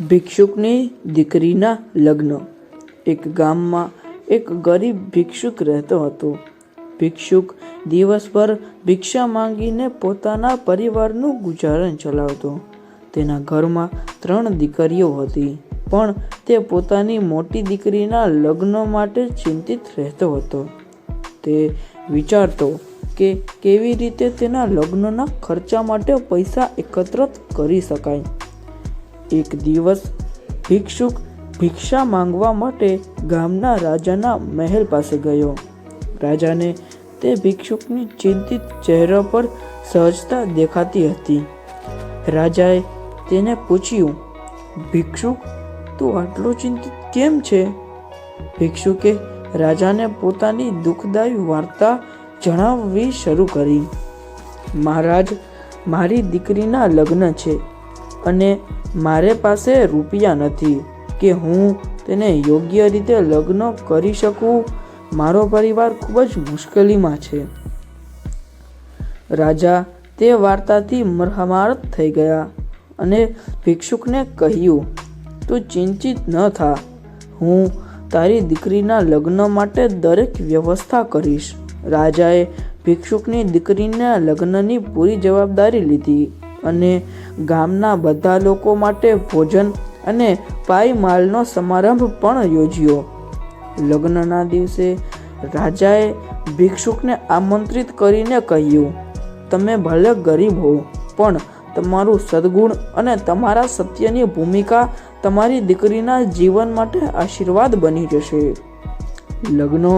ભિક્ષુકની દીકરીના લગ્ન. એક ગામમાં એક ગરીબ ભિક્ષુક રહેતો હતો. ભિક્ષુક દિવસભર ભિક્ષા માંગીને પોતાના પરિવારનું ગુજરાન ચલાવતો. તેના ઘરમાં 3 દીકરીઓ હતી, પણ તે પોતાની મોટી દીકરીના લગ્ન માટે ચિંતિત રહેતો હતો. તે વિચારતો કે કેવી રીતે તેના લગ્નના ખર્ચા માટે પૈસા એકત્રિત કરી શકાય. એક દિવસ ભિક્ષુક ભિક્ષા માંગવા માટે ગામના રાજાના મહેલ પાસે ગયો. રાજાને તે ભિક્ષુકની ચિંતિત ચહેરા પર સહજતા દેખાતી હતી. રાજાએ તેને પૂછ્યું, ભિક્ષુક, તું આટલો ચિંતિત કેમ છે? ભિક્ષુકે રાજાને પોતાની દુઃખદાયી વાર્તા જણાવવી શરૂ કરી. મહારાજ, મારી દીકરીના લગ્ન છે અને મારે પાસે રૂપિયા નથી કે હું તેને યોગ્ય રીતે લગ્ન કરી શકું. મારો પરિવાર ખૂબ જ મુશ્કેલીમાં છે. રાજા તે વાર્તાથી મર્માહત થઈ ગયા અને ભિક્ષુકને કહ્યું, તું ચિંતિત ન થા. હું તારી દીકરીના લગ્ન માટે દરેક વ્યવસ્થા કરીશ. રાજાએ ભિક્ષુકની દીકરીના લગ્નની પૂરી જવાબદારી લીધી અને ગામના બધા લોકો માટે ભોજન અને પાયમાલનો સમારંભ પણ યોજ્યો. લગ્નના દિવસે રાજાએ ભિક્ષુકને આમંત્રિત કરીને કહ્યું, તમે ભલે ગરીબ હો, પણ તમારું સદ્ગુણ અને તમારા સત્યની ભૂમિકા તમારી દીકરીના જીવન માટે આશીર્વાદ બની જશે. લગ્નો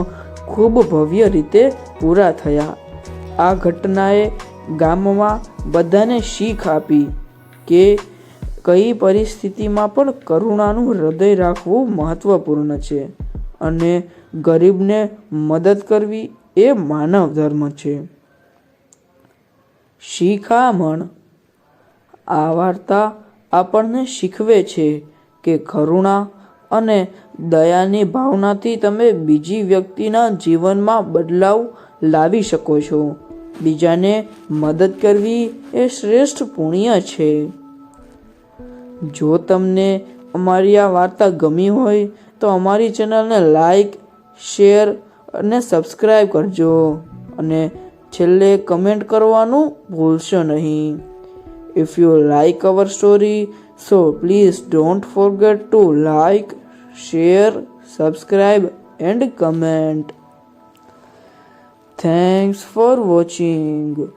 ખૂબ ભવ્ય રીતે પૂરા થયા. આ ઘટનાએ ગામમાં બધાને શીખ આપી કે કઈ પરિસ્થિતિમાં પણ કરુણાનું હૃદય રાખવું મહત્વપૂર્ણ છે અને ગરીબને મદદ કરવી એ માનવ ધર્મ છે. શિખામણ. આ વાર્તા આપણને શીખવે છે કે કરુણા અને દયાની ભાવનાથી તમે બીજી વ્યક્તિના જીવનમાં બદલાવ લાવી શકો છો. બીજાને મદદ કરવી એ શ્રેષ્ઠ પુણ્ય છે. જો તમને અમારી આ વાર્તા ગમી હોય તો અમારી ચેનલને લાઈક, શેર અને સબસ્ક્રાઈબ કરજો અને છેલ્લે કમેન્ટ કરવાનું ભૂલશો નહીં. If you like our story, so please don't forget to like, share, subscribe and comment. Thanks for watching.